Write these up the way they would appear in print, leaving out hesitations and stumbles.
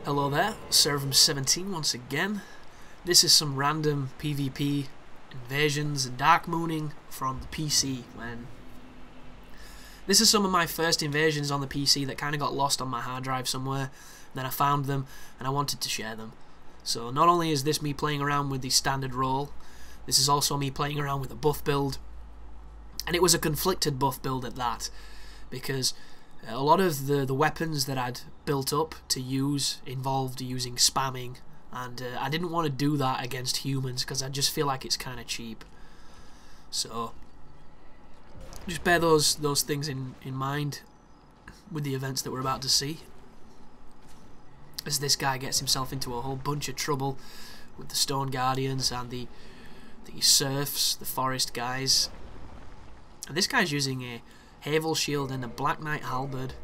Hello there, Servum17 once again. This is some random PvP invasions and Darkmooning from the PC. This is some of my first invasions on the PC that kind of got lost on my hard drive somewhere. Then I found them and I wanted to share them. So not only is this me playing around with the standard role, this is also me playing around with a buff build. And it was a conflicted buff build at that, because a lot of the weapons that I'd built up to use involved using spamming, and I didn't want to do that against humans because I just feel like it's kind of cheap. So just bear those things in mind with the events that we're about to see, as this guy gets himself into a whole bunch of trouble with the Stone Guardians and the serfs, the forest guys. And this guy's using a Havel Shield and a Black Knight Halberd.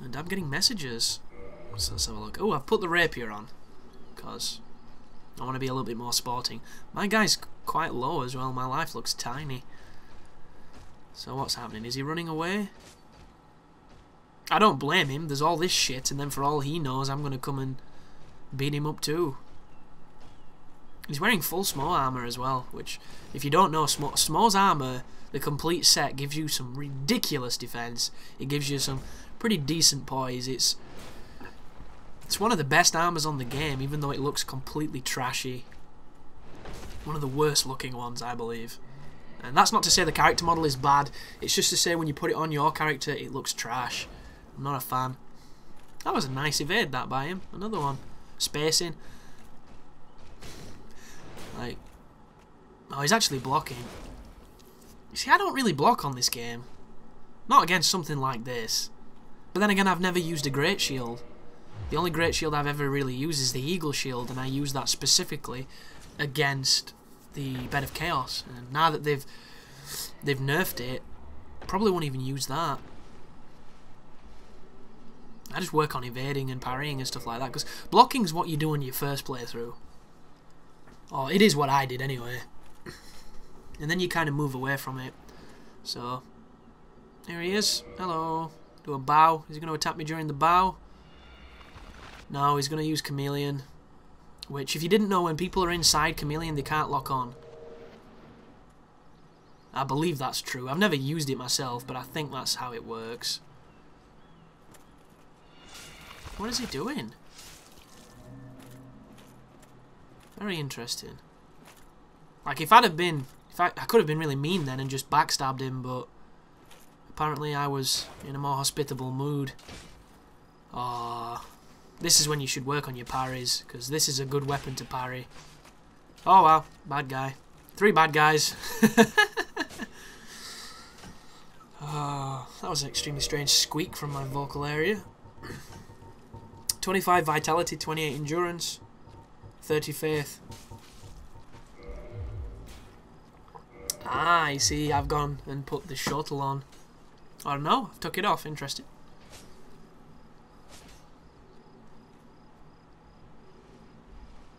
And I'm getting messages. So let's have a look. Oh, I've put the rapier on, because I want to be a little bit more sporting. My guy's quite low as well. My life looks tiny. So what's happening? Is he running away? I don't blame him. There's all this shit, and then for all he knows, I'm going to come and beat him up too. He's wearing full Smo armor as well, which, if you don't know, Smo's armor, the complete set, gives you some ridiculous defense. It gives you some pretty decent poise. It's one of the best armors on the game, even though it looks completely trashy. One of the worst looking ones, I believe. And that's not to say the character model is bad. It's just to say when you put it on your character, it looks trash. I'm not a fan. That was a nice evade, that, by him. Another one. Spacing. Like, oh, he's actually blocking. You see, I don't really block on this game. Not against something like this. But then again, I've never used a Great Shield. The only Great Shield I've ever really used is the Eagle Shield, and I use that specifically against the Bed of Chaos. And now that they've nerfed it, probably won't even use that. I just work on evading and parrying and stuff like that, because blocking's what you do in your first playthrough. Oh, it is what I did anyway. And then you kind of move away from it. So, here he is. Hello. Do a bow. Is he going to attack me during the bow? No, he's going to use Chameleon. Which, if you didn't know, when people are inside Chameleon, they can't lock on. I believe that's true. I've never used it myself, but I think that's how it works. What is he doing? Very interesting. Like, if I'd have been... I could have been really mean then and just backstabbed him, but apparently I was in a more hospitable mood. Ah, this is when you should work on your parries, because this is a good weapon to parry. Oh wow, bad guy. 3 bad guys. Oh, that was an extremely strange squeak from my vocal area. 25 vitality, 28 endurance, 30 faith. Ah, you see, I've gone and put the shuttle on. I don't know, I've took it off. Interesting.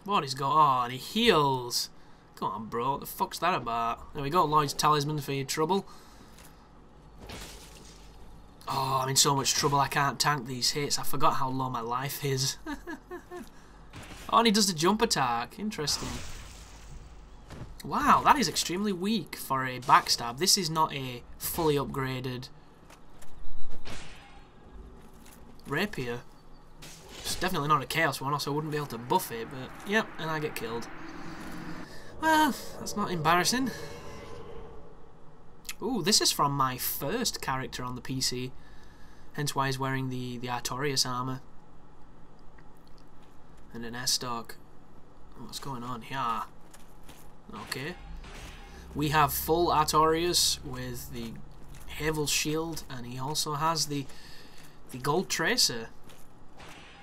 What is going on? Oh, and he heals. Come on, bro. What the fuck's that about? There we go. Lloyd's Talisman for your trouble. Oh, I'm in so much trouble I can't tank these hits. I forgot how low my life is. Oh, and he does the jump attack. Interesting. Wow, that is extremely weak for a backstab. This is not a fully upgraded rapier. It's definitely not a chaos one, also I wouldn't be able to buff it, but yep, and I get killed. Well, that's not embarrassing. Ooh, this is from my first character on the PC, hence why he's wearing the Artorias armor. And an S-Stock. What's going on here? Okay. We have full Artorias with the Havel Shield, and he also has the Gold Tracer,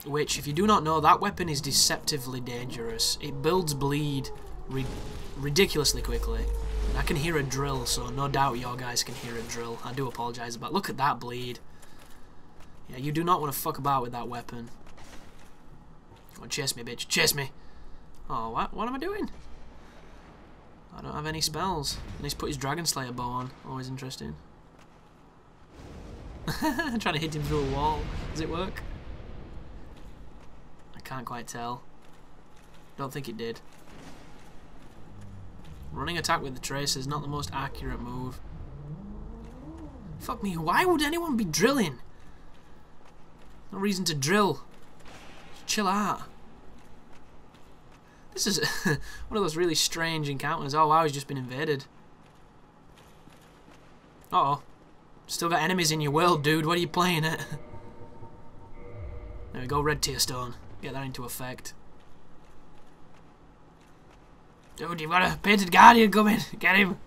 which, if you do not know, that weapon is deceptively dangerous. It builds bleed ridiculously quickly. And I can hear a drill, so no doubt your guys can hear a drill. I do apologise about. Look at that bleed. Yeah, you do not want to fuck about with that weapon. Come on, chase me, bitch. Chase me. Oh, what am I doing? I don't have any spells. And he's put his Dragon Slayer bow on. Always interesting. I'm trying to hit him through a wall. Does it work? I can't quite tell. Don't think it did. Running attack with the tracer is not the most accurate move. Fuck me, why would anyone be drilling? No reason to drill. Just chill out. This is one of those really strange encounters. Oh wow, he's just been invaded. Uh-oh. Still got enemies in your world, dude. What are you playing at? There we go, red tier stone. Get that into effect. Dude, you've got a painted guardian coming. Get him.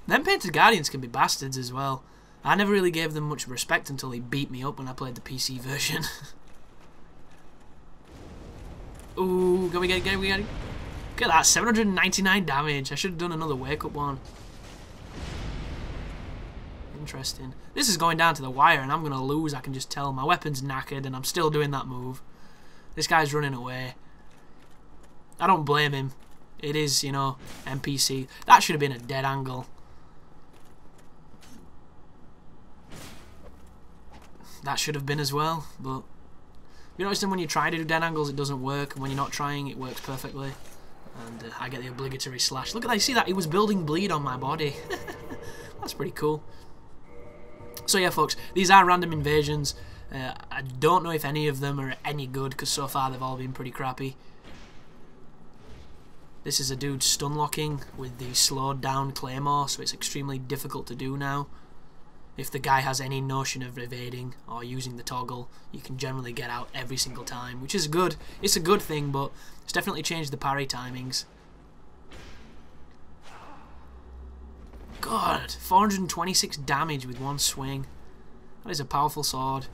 Them painted guardians can be bastards as well. I never really gave them much respect until he beat me up when I played the PC version. Ooh, can we get it? Look at that, 799 damage. I should have done another wake up one. Interesting. This is going down to the wire and I'm going to lose, I can just tell. My weapon's knackered and I'm still doing that move. This guy's running away. I don't blame him. It is, you know, NPC. That should have been a dead angle. That should have been as well, but you notice that when you try to do dead angles it doesn't work, and when you're not trying it works perfectly. And I get the obligatory slash. Look at that, you see that? He was building bleed on my body. That's pretty cool. So yeah folks, these are random invasions. I don't know if any of them are any good, because so far they've all been pretty crappy. This is a dude stun locking with the slowed down claymore, so it's extremely difficult to do now. If the guy has any notion of evading or using the toggle, you can generally get out every single time, which is good. It's a good thing, but it's definitely changed the parry timings. God, 426 damage with one swing. That is a powerful sword.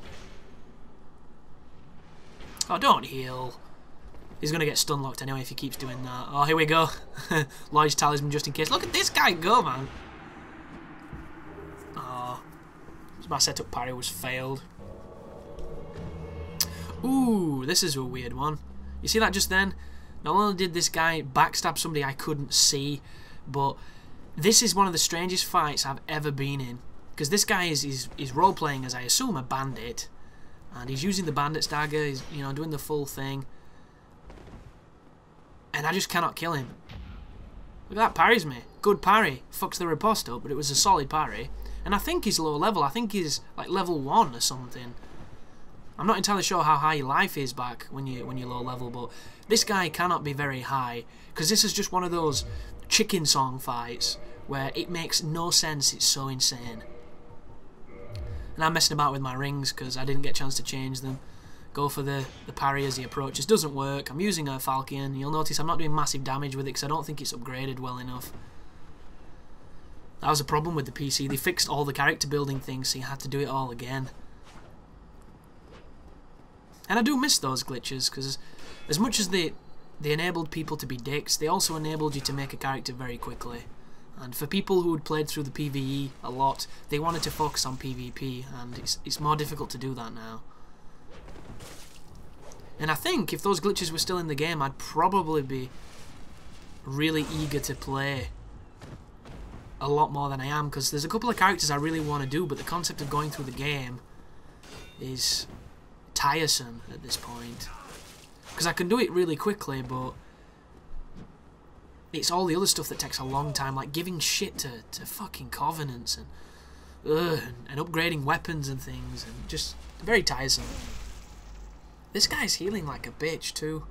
Oh, don't heal. He's going to get stun locked anyway if he keeps doing that. Oh, here we go. Lloyd's talisman just in case. Look at this guy go, man. Oh. My setup parry was failed. Ooh, this is a weird one. You see that just then? Not only did this guy backstab somebody I couldn't see, but this is one of the strangest fights I've ever been in. Because this guy is role-playing as, I assume, a bandit. And he's using the bandit's dagger, he's, you know, doing the full thing. And I just cannot kill him. Look at that, parries me. Good parry. Fucks the riposte up, but it was a solid parry. And I think he's low level. I think he's like level 1 or something. I'm not entirely sure how high your life is back when you're low level, but this guy cannot be very high, because this is just one of those chicken song fights where it makes no sense. It's so insane. And I'm messing about with my rings because I didn't get a chance to change them. Go for the parry as he approaches. Doesn't work. I'm using a Falcon. You'll notice I'm not doing massive damage with it because I don't think it's upgraded well enough. That was a problem with the PC. They fixed all the character building things, so you had to do it all again. And I do miss those glitches, because as much as they enabled people to be dicks, they also enabled you to make a character very quickly. And for people who had played through the PvE a lot, they wanted to focus on PvP, and it's more difficult to do that now. And I think if those glitches were still in the game, I'd probably be really eager to play a lot more than I am, because there's a couple of characters I really want to do, but the concept of going through the game is tiresome at this point. Because I can do it really quickly, but it's all the other stuff that takes a long time, like giving shit to fucking covenants and upgrading weapons and things, and just very tiresome. This guy's healing like a bitch too.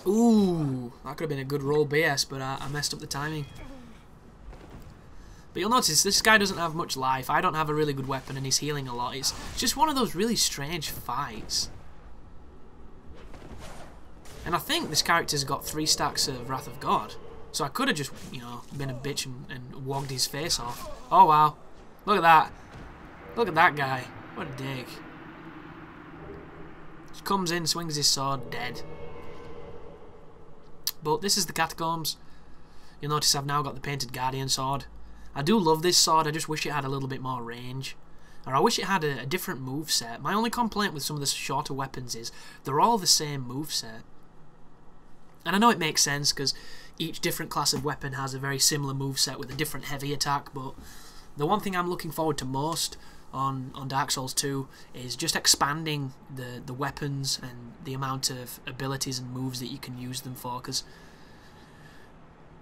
Ooh, that could have been a good roll BS, but I messed up the timing. But you'll notice this guy doesn't have much life. I don't have a really good weapon and he's healing a lot. It's just one of those really strange fights. And I think this character's got 3 stacks of Wrath of God. So I could have just, you know, been a bitch and wogged his face off. Oh wow. Look at that. Look at that guy. What a dick. Just comes in, swings his sword, dead. But this is the Catacombs. You'll notice I've now got the painted Guardian sword. I do love this sword, I just wish it had a little bit more range. Or I wish it had a different moveset. My only complaint with some of the shorter weapons is they're all the same moveset. And I know it makes sense because each different class of weapon has a very similar moveset with a different heavy attack, but the one thing I'm looking forward to most on Dark Souls 2 is just expanding the weapons and the amount of abilities and moves that you can use them for, because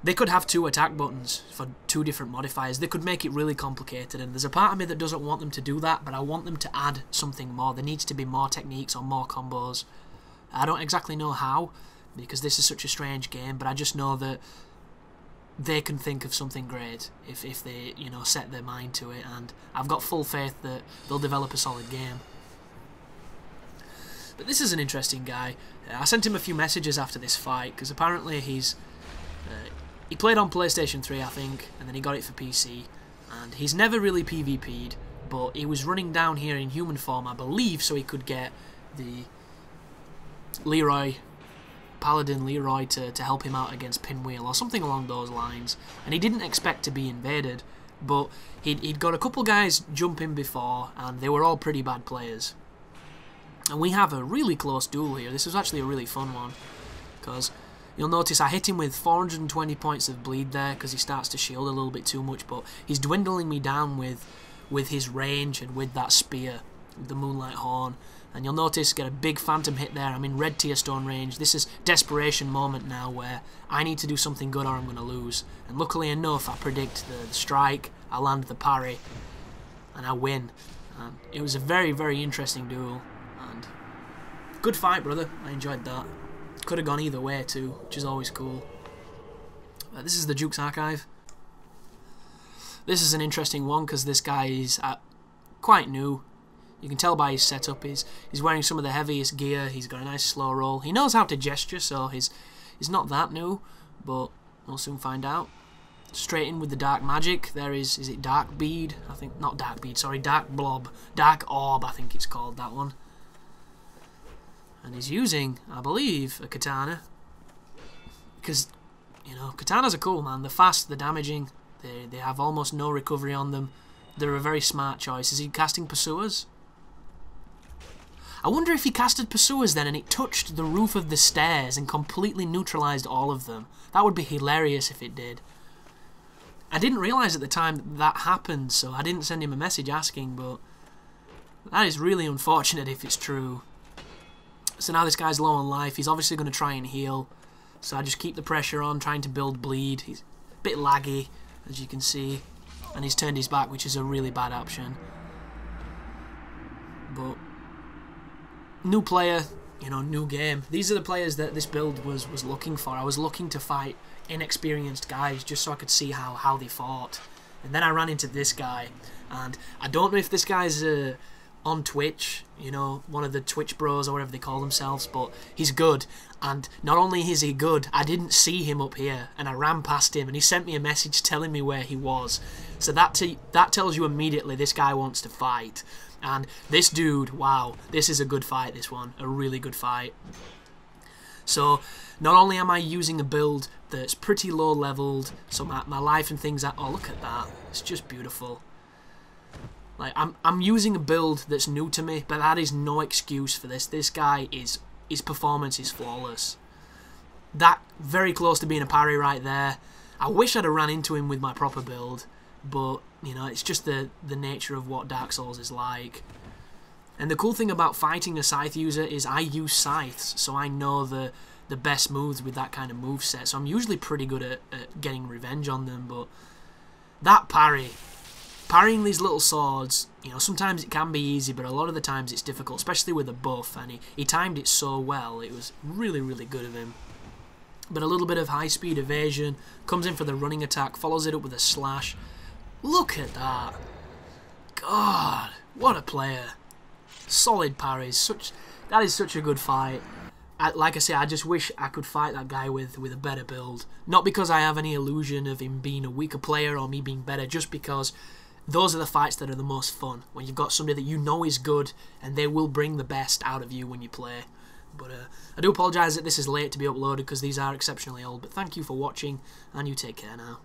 they could have 2 attack buttons for 2 different modifiers. They could make it really complicated, and there's a part of me that doesn't want them to do that, but I want them to add something more. There needs to be more techniques or more combos. I don't exactly know how, because this is such a strange game, but I just know that they can think of something great if they, you know, set their mind to it, and I've got full faith that they'll develop a solid game. But this is an interesting guy. I sent him a few messages after this fight, because apparently he played on PlayStation 3, I think, and then he got it for PC, and he's never really PvP'd, but he was running down here in human form, I believe, so he could get the Paladin Leroy to help him out against Pinwheel or something along those lines, and he didn't expect to be invaded, but he'd got a couple guys jump in before, and they were all pretty bad players. And we have a really close duel here. This was actually a really fun one, because you'll notice I hit him with 420 points of bleed there because he starts to shield a little bit too much, but he's dwindling me down with his range and with that spear, with the Moonlight Horn. And you'll notice, get a big phantom hit there. I'm in red tier stone range. This is desperation moment now where I need to do something good or I'm going to lose. And luckily enough, I predict the strike, I land the parry, and I win. And it was a very, very interesting duel. And good fight, brother. I enjoyed that. Could have gone either way too, which is always cool. This is the Duke's Archive. This is an interesting one because this guy is quite new. You can tell by his setup, he's wearing some of the heaviest gear, he's got a nice slow roll. He knows how to gesture, so he's not that new, but we'll soon find out. Straight in with the dark magic. There is it Dark Bead? I think, not Dark Bead, sorry, Dark Blob. Dark Orb, I think it's called, that one. And he's using, I believe, a katana. Because, you know, katanas are cool, man. They're fast, they're damaging, they have almost no recovery on them. They're a very smart choice. Is he casting Pursuers? I wonder if he casted Pursuers then and it touched the roof of the stairs and completely neutralised all of them. That would be hilarious if it did. I didn't realise at the time that happened, so I didn't send him a message asking, but that is really unfortunate if it's true. So now this guy's low on life. He's obviously going to try and heal, so I just keep the pressure on, trying to build bleed. He's a bit laggy, as you can see, and he's turned his back, which is a really bad option. But new player, you know, new game. These are the players that this build was looking for. I was looking to fight inexperienced guys just so I could see how they fought. And then I ran into this guy, and I don't know if this guy's on Twitch, you know, one of the Twitch bros or whatever they call themselves, but he's good. And not only is he good, I didn't see him up here, and I ran past him, and he sent me a message telling me where he was. So that tells you immediately this guy wants to fight. And this dude, wow, this is a good fight, this one. A really good fight. So, not only am I using a build that's pretty low leveled, so my life and things are... Oh, look at that. It's just beautiful. Like, I'm using a build that's new to me, but that is no excuse for this. This guy his performance is flawless. That, very close to being a parry right there. I wish I'd have ran into him with my proper build, but, you know, it's just the nature of what Dark Souls is like. And the cool thing about fighting a scythe user is I use scythes, so I know the best moves with that kind of moveset, so I'm usually pretty good at getting revenge on them. But that parrying these little swords, you know, sometimes it can be easy, but a lot of the times it's difficult, especially with a buff, and he timed it so well. It was really, really good of him. But a little bit of high-speed evasion, comes in for the running attack, follows it up with a slash. Look at that. God, what a player. Solid parries. That is such a good fight. Like I say, I just wish I could fight that guy with a better build. Not because I have any illusion of him being a weaker player or me being better, just because those are the fights that are the most fun. When you've got somebody that you know is good and they will bring the best out of you when you play. But I do apologise that this is late to be uploaded because these are exceptionally old. But thank you for watching, and you take care now.